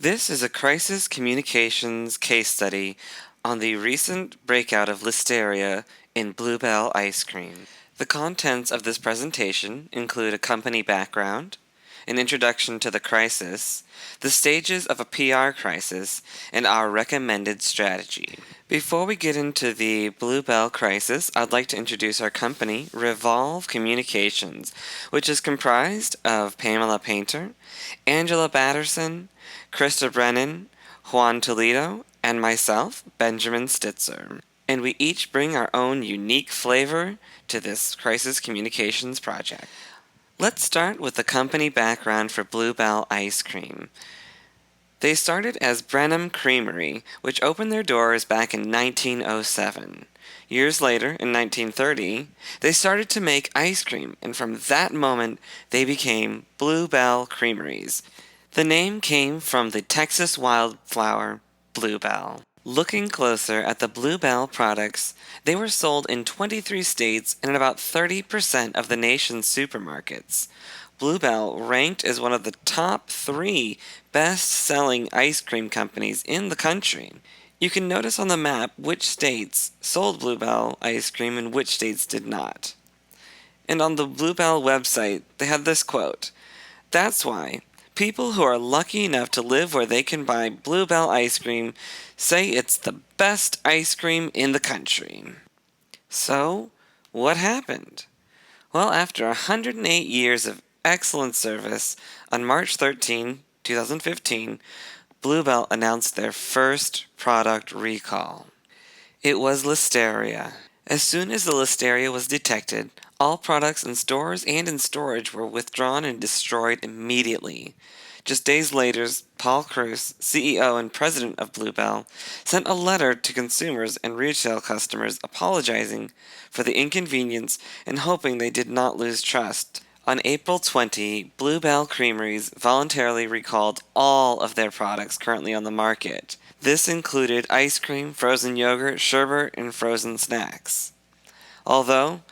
This is a crisis communications case study on the recent breakout of listeria in Bluebell ice cream. The contents of this presentation include a company background, an introduction to the crisis, the stages of a PR crisis, and our recommended strategy. Before we get into the Bluebell crisis, I'd like to introduce our company, Revolve Communications, which is comprised of Pamela Painter, Angela Batterson, Krista Brennan, Juan Toledo, and myself, Benjamin Stitzer. And we each bring our own unique flavor to this crisis communications project. Let's start with the company background for Bluebell Ice Cream. They started as Brenham Creamery, which opened their doors back in 1907. Years later, in 1930, they started to make ice cream, and from that moment, they became Bluebell Creameries. The name came from the Texas wildflower bluebell. Looking closer at the Bluebell products, they were sold in 23 states and in about 30% of the nation's supermarkets. Bluebell ranked as one of the top 3 best-selling ice cream companies in the country. You can notice on the map which states sold Bluebell ice cream and which states did not. And on the Bluebell website, they had this quote, "That's why people who are lucky enough to live where they can buy Bluebell ice cream say it's the best ice cream in the country." So, what happened? Well, after 108 years of excellent service, on March 13, 2015, Bluebell announced their first product recall. It was listeria. As soon as the listeria was detected, all products in stores and in storage were withdrawn and destroyed immediately. Just days later, Paul Kruse, CEO and president of Bluebell, sent a letter to consumers and retail customers apologizing for the inconvenience and hoping they did not lose trust. On April 20, Bluebell Creameries voluntarily recalled all of their products currently on the market. This included ice cream, frozen yogurt, sherbet, and frozen snacks. Although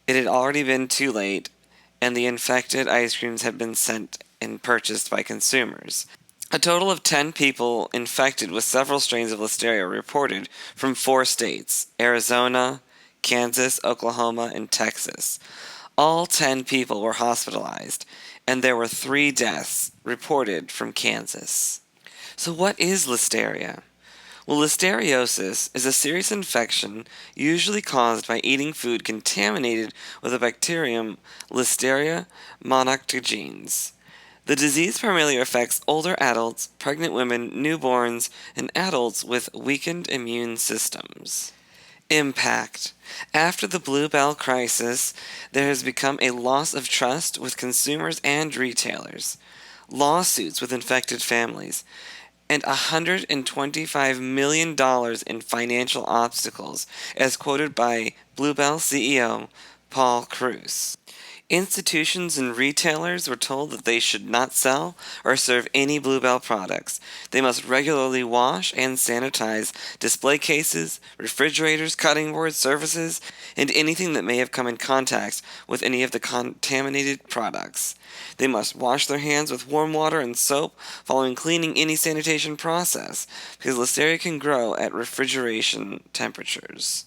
it had already been too late, and the infected ice creams had been sent and purchased by consumers. A total of 10 people infected with several strains of listeria were reported from 4 states: Arizona, Kansas, Oklahoma, and Texas. All 10 people were hospitalized, and there were 3 deaths reported from Kansas. So what is listeria? Well, listeriosis is a serious infection usually caused by eating food contaminated with the bacterium Listeria monocytogenes. The disease primarily affects older adults, pregnant women, newborns, and adults with weakened immune systems. Impact. After the Bluebell crisis, there has become a loss of trust with consumers and retailers, lawsuits with infected families, and $125 million in financial obstacles, as quoted by Bluebell CEO Paul Kruse. Institutions and retailers were told that they should not sell or serve any Bluebell products. They must regularly wash and sanitize display cases, refrigerators, cutting boards, surfaces, and anything that may have come in contact with any of the contaminated products. They must wash their hands with warm water and soap following cleaning any sanitation process, because listeria can grow at refrigeration temperatures.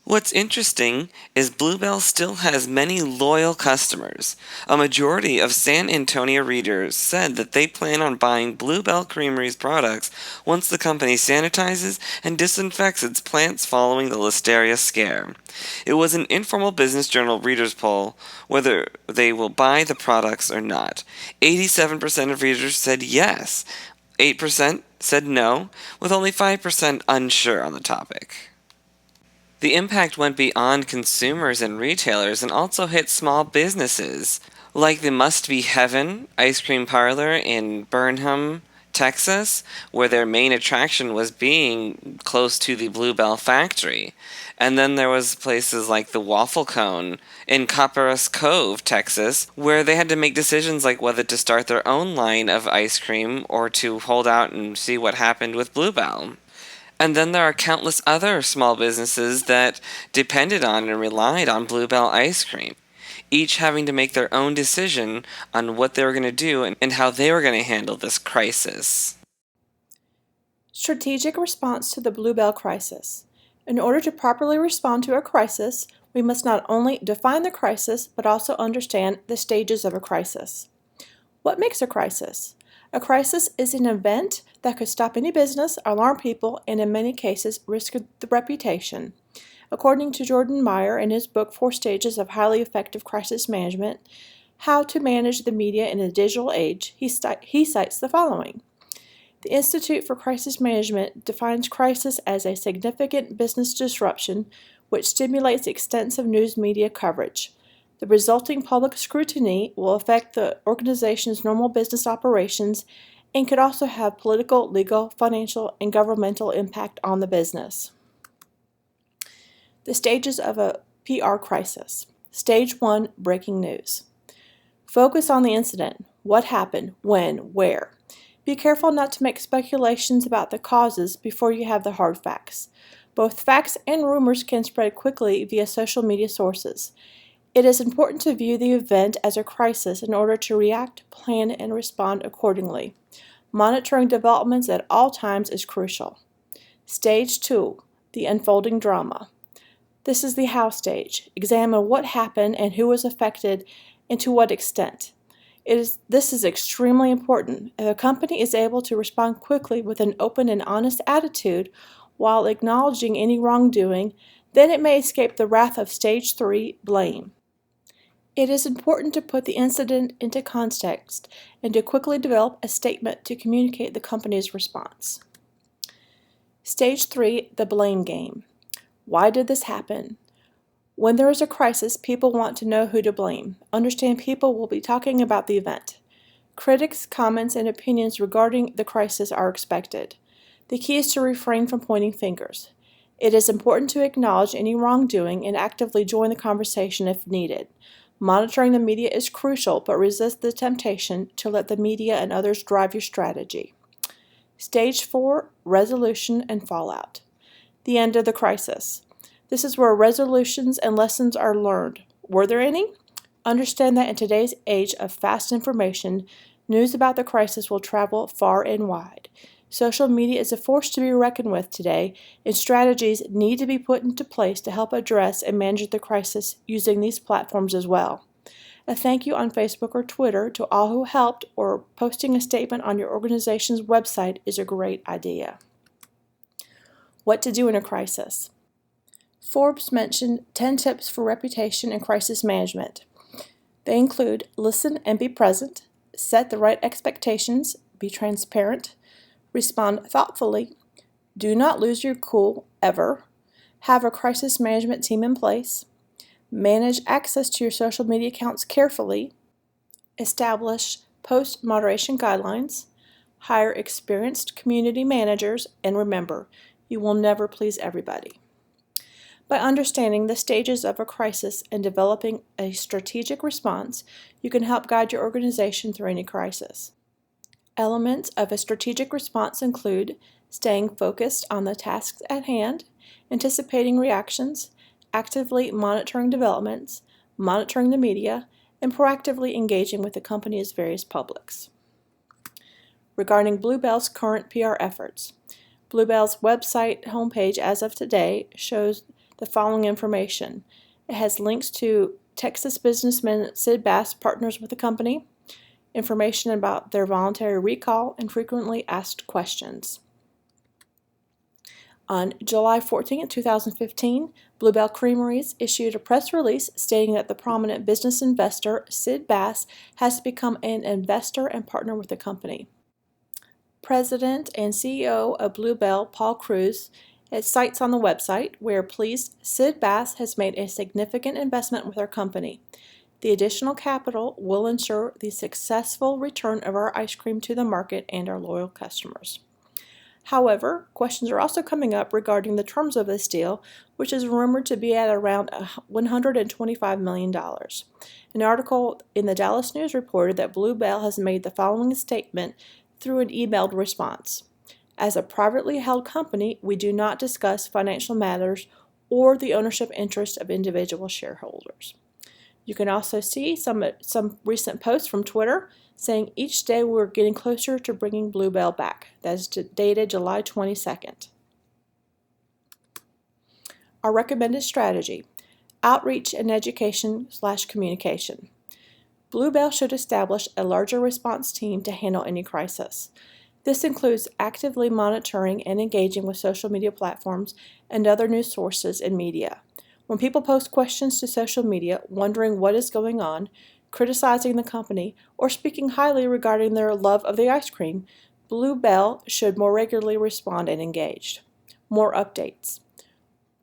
What's interesting is Bluebell still has many loyal customers. A majority of San Antonio readers said that they plan on buying Bluebell Creamery's products once the company sanitizes and disinfects its plants following the listeria scare. It was an informal Business Journal readers poll whether they will buy the products or not. 87% of readers said yes, 8% said no, with only 5% unsure on the topic. The impact went beyond consumers and retailers and also hit small businesses, like the Must Be Heaven ice cream parlor in Burnham, Texas, where their main attraction was being close to the Bluebell factory. And then there was places like the Waffle Cone in Copperas Cove, Texas, where they had to make decisions like whether to start their own line of ice cream or to hold out and see what happened with Bluebell. And then there are countless other small businesses that depended on and relied on Bluebell ice cream. each having to make their own decision on what they were going to do and how they were going to handle this crisis. Strategic response to the Bluebell crisis. In order to properly respond to a crisis, we must not only define the crisis, but also understand the stages of a crisis. What makes a crisis? A crisis is an event that could stop any business, alarm people, and in many cases risk the reputation. According to Jordan Meyer in his book 4 Stages of Highly Effective Crisis Management, How to Manage the Media in a Digital Age, he cites the following. The Institute for Crisis Management defines crisis as a significant business disruption which stimulates extensive news media coverage. The resulting public scrutiny will affect the organization's normal business operations and could also have political, legal, financial, and governmental impact on the business. The stages of a PR crisis. Stage 1, breaking news. Focus on the incident. What happened, when, where. Be careful not to make speculations about the causes before you have the hard facts. Both facts and rumors can spread quickly via social media sources. It is important to view the event as a crisis in order to react, plan, and respond accordingly. Monitoring developments at all times is crucial. Stage 2, the unfolding drama. This is the how stage. Examine what happened and who was affected and to what extent. This is extremely important. If a company is able to respond quickly with an open and honest attitude while acknowledging any wrongdoing, then it may escape the wrath of Stage 3, blame. It is important to put the incident into context and to quickly develop a statement to communicate the company's response. Stage 3, the blame game. Why did this happen? When there is a crisis, people want to know who to blame. Understand people will be talking about the event. Critics' comments and opinions regarding the crisis are expected. The key is to refrain from pointing fingers. It is important to acknowledge any wrongdoing and actively join the conversation if needed. Monitoring the media is crucial, but resist the temptation to let the media and others drive your strategy. Stage 4, resolution and fallout. The end of the crisis. This is where resolutions and lessons are learned. Were there any? Understand that in today's age of fast information, news about the crisis will travel far and wide. Social media is a force to be reckoned with today, and strategies need to be put into place to help address and manage the crisis using these platforms as well. A thank you on Facebook or Twitter to all who helped, or posting a statement on your organization's website is a great idea. What to do in a crisis. Forbes mentioned 10 tips for reputation and crisis management. They include listen and be present, set the right expectations, be transparent, respond thoughtfully, do not lose your cool ever, have a crisis management team in place, manage access to your social media accounts carefully, establish post moderation guidelines, hire experienced community managers, and remember, you will never please everybody. By understanding the stages of a crisis and developing a strategic response, you can help guide your organization through any crisis. Elements of a strategic response include staying focused on the tasks at hand, anticipating reactions, actively monitoring developments, monitoring the media, and proactively engaging with the company's various publics. Regarding Bluebell's current PR efforts, Bluebell's website homepage as of today shows the following information. It has links to Texas businessman Sid Bass partners with the company, information about their voluntary recall, and frequently asked questions. On July 14, 2015, Bluebell Creameries issued a press release stating that the prominent business investor Sid Bass has become an investor and partner with the company. President and CEO of Bluebell, Paul Cruz, it cites on the website, "We are pleased Sid Bass has made a significant investment with our company. The additional capital will ensure the successful return of our ice cream to the market and our loyal customers." However, questions are also coming up regarding the terms of this deal, which is rumored to be at around $125 million. An article in the Dallas News reported that Bluebell has made the following statement through an emailed response. As a privately held company, we do not discuss financial matters or the ownership interest of individual shareholders. You can also see some recent posts from Twitter saying each day we're getting closer to bringing Bluebell back. That's dated July 22nd. Our recommended strategy: outreach and education/communication. Bluebell should establish a larger response team to handle any crisis. This includes actively monitoring and engaging with social media platforms and other news sources and media. When people post questions to social media, wondering what is going on, criticizing the company, or speaking highly regarding their love of the ice cream, Bluebell should more regularly respond and engage. More updates.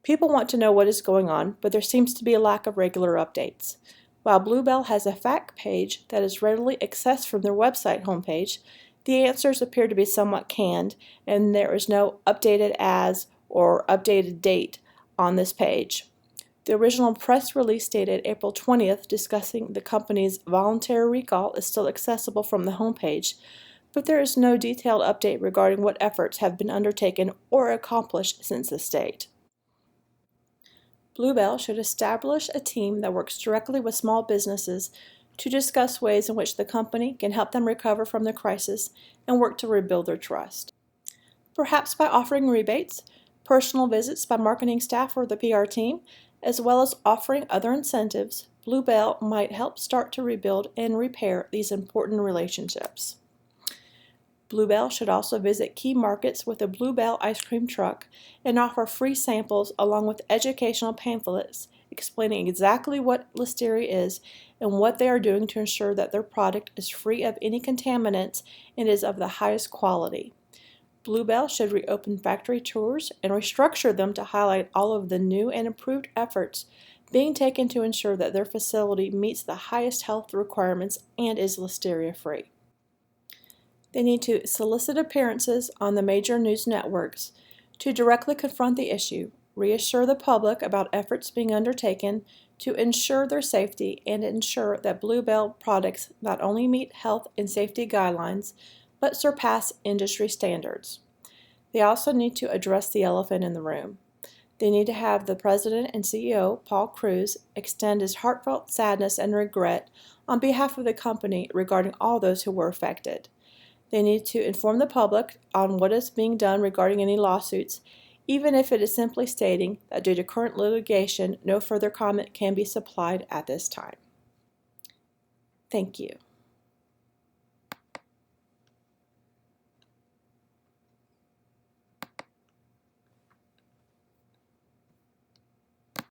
People want to know what is going on, but there seems to be a lack of regular updates. While Bluebell has a fact page that is readily accessed from their website homepage, the answers appear to be somewhat canned, and there is no updated as or updated date on this page. The original press release dated April 20th discussing the company's voluntary recall is still accessible from the homepage, but there is no detailed update regarding what efforts have been undertaken or accomplished since this date. Bluebell should establish a team that works directly with small businesses to discuss ways in which the company can help them recover from the crisis and work to rebuild their trust. Perhaps by offering rebates, personal visits by marketing staff or the PR team, as well as offering other incentives, Bluebell might help start to rebuild and repair these important relationships. Bluebell should also visit key markets with a Bluebell ice cream truck and offer free samples along with educational pamphlets explaining exactly what Listeria is and what they are doing to ensure that their product is free of any contaminants and is of the highest quality. Bluebell should reopen factory tours and restructure them to highlight all of the new and improved efforts being taken to ensure that their facility meets the highest health requirements and is Listeria-free. They need to solicit appearances on the major news networks to directly confront the issue, reassure the public about efforts being undertaken to ensure their safety, and ensure that Bluebell products not only meet health and safety guidelines, but surpass industry standards. They also need to address the elephant in the room. They need to have the President and CEO, Paul Kruse, extend his heartfelt sadness and regret on behalf of the company regarding all those who were affected. They need to inform the public on what is being done regarding any lawsuits, even if it is simply stating that due to current litigation, no further comment can be supplied at this time. Thank you.